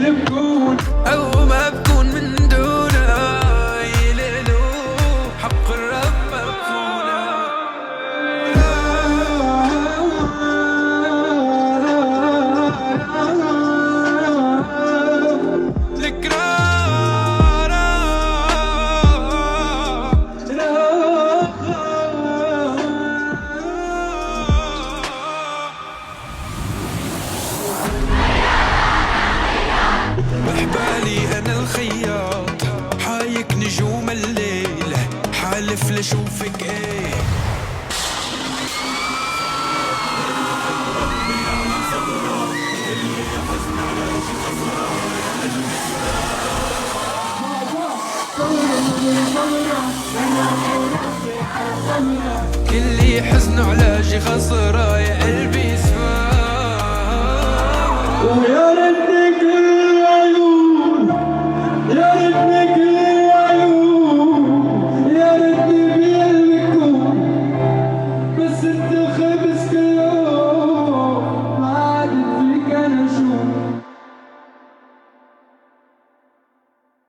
يبكون أو ما بكون من دونه يليلو حق الرب مبكونه. بحبالي أنا الخياط حايك نجوم الليل حالف لشوفك ايه. كل حزن على شي خسران